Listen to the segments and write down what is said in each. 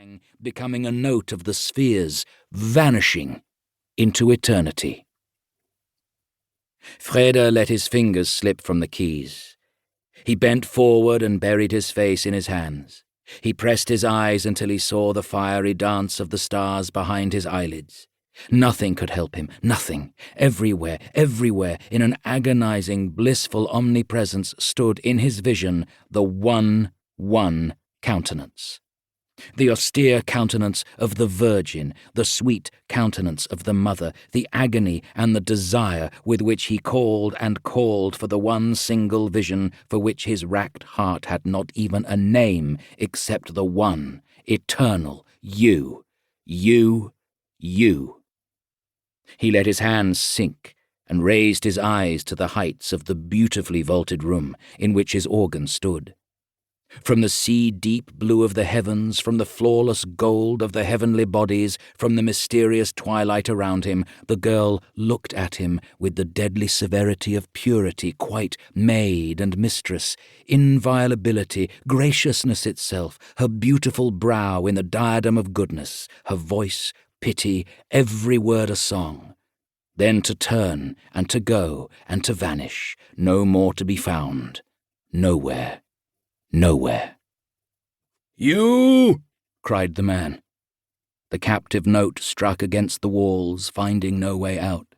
clang, becoming a note of the spheres, vanishing into eternity. Freda let his fingers slip from the keys. He bent forward and buried his face in his hands. He pressed his eyes until he saw the fiery dance of the stars behind his eyelids. Nothing could help him, nothing. Everywhere, in an agonizing, blissful omnipresence stood in his vision the one countenance. The austere countenance of the Virgin, the sweet countenance of the Mother, the agony and the desire with which he called and called for the one single vision for which his racked heart had not even a name except the one, eternal, you. He let his hands sink and raised his eyes to the heights of the beautifully vaulted room in which his organ stood. From the sea-deep blue of the heavens, from the flawless gold of the heavenly bodies, from the mysterious twilight around him, the girl looked at him with the deadly severity of purity, quite maid and mistress, inviolability, graciousness itself, her beautiful brow in the diadem of goodness, her voice, pity, every word a song. Then to turn and to go and to vanish, no more to be found, nowhere. "You!" cried the man. The captive note struck against the walls, finding no way out.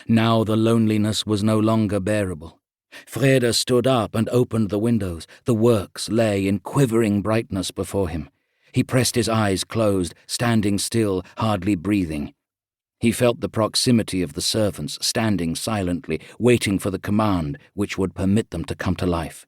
Now the loneliness was no longer bearable. Freda stood up and opened the windows. The works lay in quivering brightness before him. He pressed his eyes closed, standing still, hardly breathing. He felt the proximity of the servants, standing silently, waiting for the command which would permit them to come to life.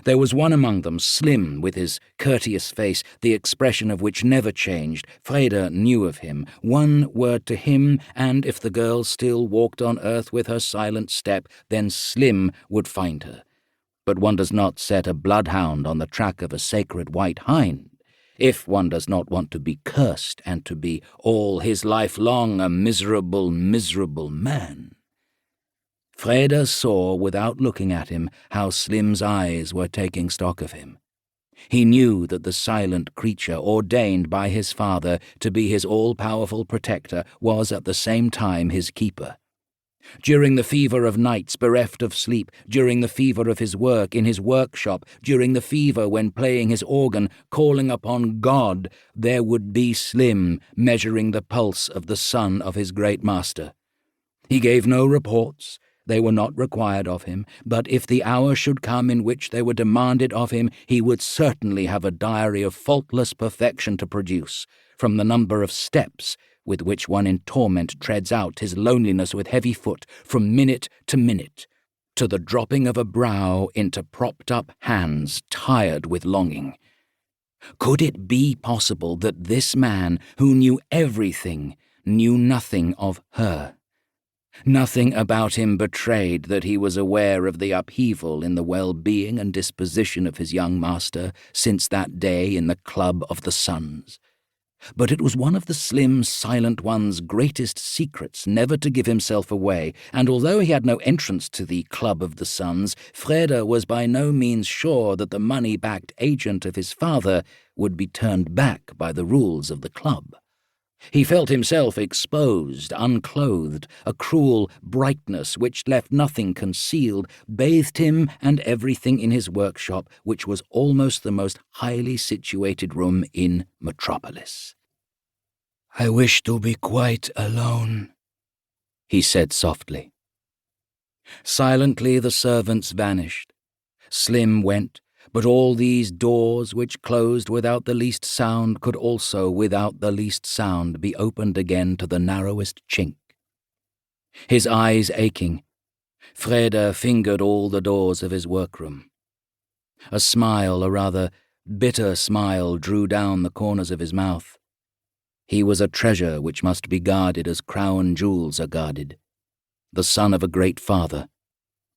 There was one among them, slim, with his courteous face, the expression of which never changed. Freda knew of him. One word to him, and if the girl still walked on earth with her silent step, then Slim would find her. But one does not set a bloodhound on the track of a sacred white hind, if one does not want to be cursed and to be all his life long a miserable man. Freda saw, without looking at him, how Slim's eyes were taking stock of him. He knew that the silent creature, ordained by his father to be his all-powerful protector, was at the same time his keeper. During the fever of nights bereft of sleep, during the fever of his work in his workshop, during the fever when playing his organ, calling upon God, there would be Slim measuring the pulse of the son of his great master. He gave no reports. They were not required of him, but if the hour should come in which they were demanded of him, he would certainly have a diary of faultless perfection to produce, from the number of steps with which one in torment treads out his loneliness with heavy foot from minute to minute, to the dropping of a brow into propped-up hands tired with longing. Could it be possible that this man, who knew everything, knew nothing of her? Nothing about him betrayed that he was aware of the upheaval in the well-being and disposition of his young master since that day in the Club of the Suns. But it was one of the slim, silent one's greatest secrets never to give himself away, and although he had no entrance to the Club of the Suns, Freda was by no means sure that the money-backed agent of his father would be turned back by the rules of the club. He felt himself exposed, unclothed. A cruel brightness which left nothing concealed bathed him and everything in his workshop, which was almost the most highly situated room in Metropolis. "I wish to be quite alone," he said softly. Silently the servants vanished. Slim went, but all these doors which closed without the least sound could also, without the least sound, be opened again to the narrowest chink. His eyes aching, Freda fingered all the doors of his workroom. A smile, a rather bitter smile, drew down the corners of his mouth. He was a treasure which must be guarded as crown jewels are guarded, the son of a great father,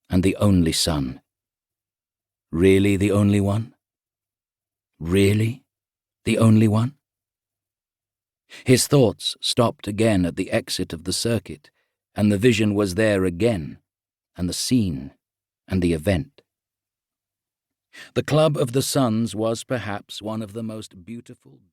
and the only son. Really the only one? Really the only one? His thoughts stopped again at the exit of the circuit, and the vision was there again, and the scene, and the event. The Club of the Suns was perhaps one of the most beautiful